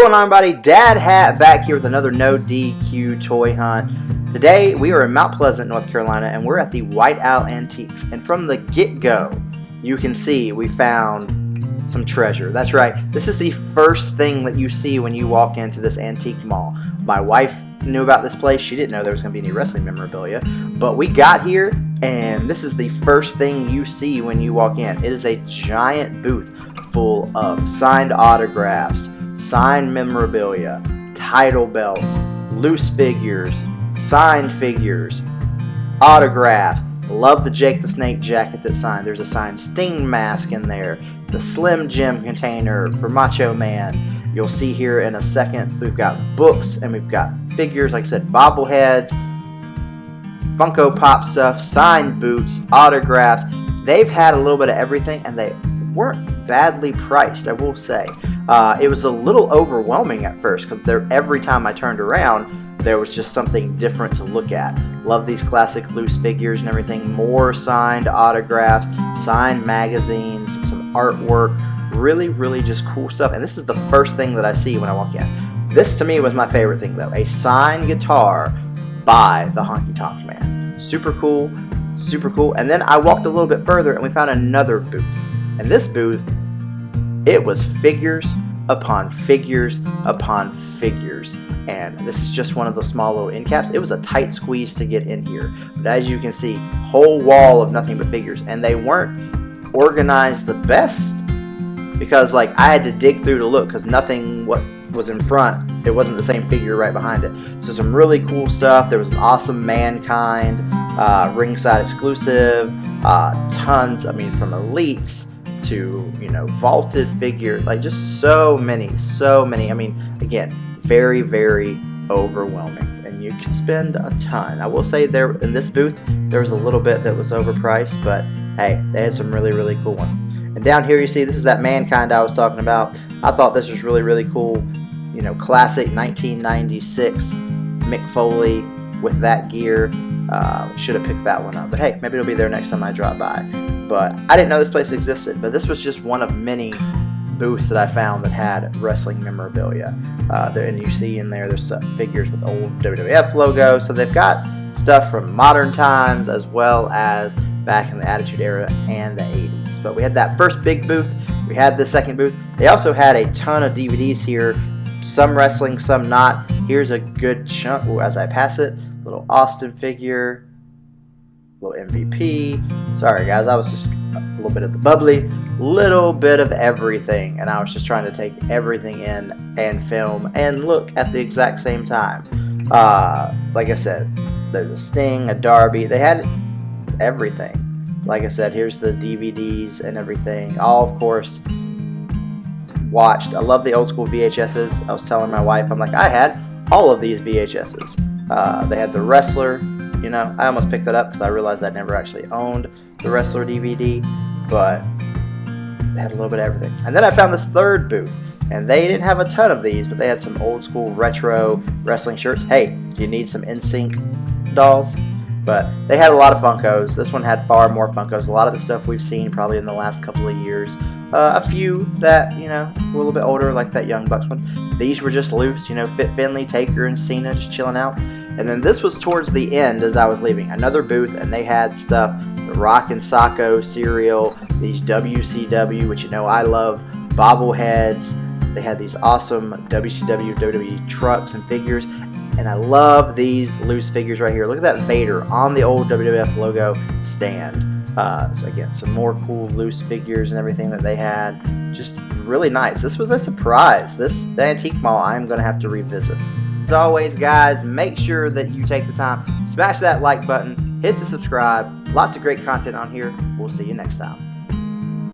going on, everybody? Dad Hat back here with another No DQ toy hunt. Today we are in Mount Pleasant, North Carolina, and we're at the White Owl Antiques. And from the get-go, you can see we found some treasure. That's right. This is the first thing that you see when you walk into this antique mall. My wife knew about this place. She didn't know there was going to be any wrestling memorabilia, but we got here, and this is the first thing you see when you walk in. It is a giant booth full of signed autographs, signed memorabilia, title belts, loose figures, signed figures, autographs. Love the Jake the Snake jacket that's signed. There's a signed Sting mask in there. The Slim Jim container for Macho Man. You'll see here in a second we've got books and we've got figures, like I said, bobbleheads, Funko Pop stuff, signed boots, autographs. They've had a little bit of everything, and they weren't badly priced, I will say. It was a little overwhelming at first because every time I turned around there was just something different to look at. Love these classic loose figures and everything. More signed autographs, signed magazines, some artwork. Really just cool stuff. And this is the first thing that I see when I walk in. This to me was my favorite thing though. A signed guitar by the Honky Tonk Man. Super cool. And then I walked a little bit further and we found another booth. And this booth, it was figures upon figures upon figures. And this is just one of the small little end caps. It was a tight squeeze to get in here. But as you can see, whole wall of nothing but figures. And they weren't organized the best, because like I had to dig through to look, because nothing what was in front, it wasn't the same figure right behind it. So some really cool stuff. There was an awesome Mankind ringside exclusive, tons, I mean, from elites to, you know, vaulted figures, like just so many. I mean, again, very overwhelming, and you could spend a ton. I will say there in this booth there was a little bit that was overpriced, but hey, they had some really cool ones. And down here you see this is that Mankind I was talking about. I thought this was really cool. You know, classic 1996 Mick Foley with that gear. Should have picked that one up, but hey, maybe it'll be there next time I drop by. But I didn't know this place existed, but this was just one of many booths that I found that had wrestling memorabilia. And you see in there's figures with old WWF logos, so they've got stuff from modern times as well as back in the Attitude Era and the 80s. But we had that first big booth, we had the second booth. They also had a ton of DVDs here, some wrestling, some not. Here's a good chunk. Ooh, as I pass it, little Austin figure, little MVP. Sorry guys, I was just a little bit of the bubbly, little bit of everything, and I was just trying to take everything in and film and look at the exact same time. Like I said, there's a Sting, a Darby. They had everything. Like I said, here's the DVDs and everything. All, of course, watched. I love the old school VHSs. I was telling my wife, I'm like, I had all of these VHSs. They had the Wrestler. You know, I almost picked that up because I realized I never actually owned the Wrestler DVD, but they had a little bit of everything. And then I found this third booth, and they didn't have a ton of these, but they had some old school retro wrestling shirts. Hey, do you need some NSYNC dolls? But they had a lot of Funkos. This one had far more Funkos. A lot of the stuff we've seen probably in the last couple of years. A few that, you know, were a little bit older, like that Young Bucks one. These were just loose, you know, Fit Finlay, Taker, and Cena just chilling out. And then this was towards the end as I was leaving. Another booth, and they had stuff, the Rock and Socko cereal, these WCW, which you know I love, bobbleheads. They had these awesome WCW, WWE trucks and figures. And I love these loose figures right here. Look at that Vader on the old WWF logo stand. So again, some more cool loose figures and everything that they had. Just really nice. This was a surprise. The antique mall I'm going to have to revisit. As always, guys, make sure that you take the time, smash that like button, hit the subscribe. Lots of great content on here. We'll see you next time.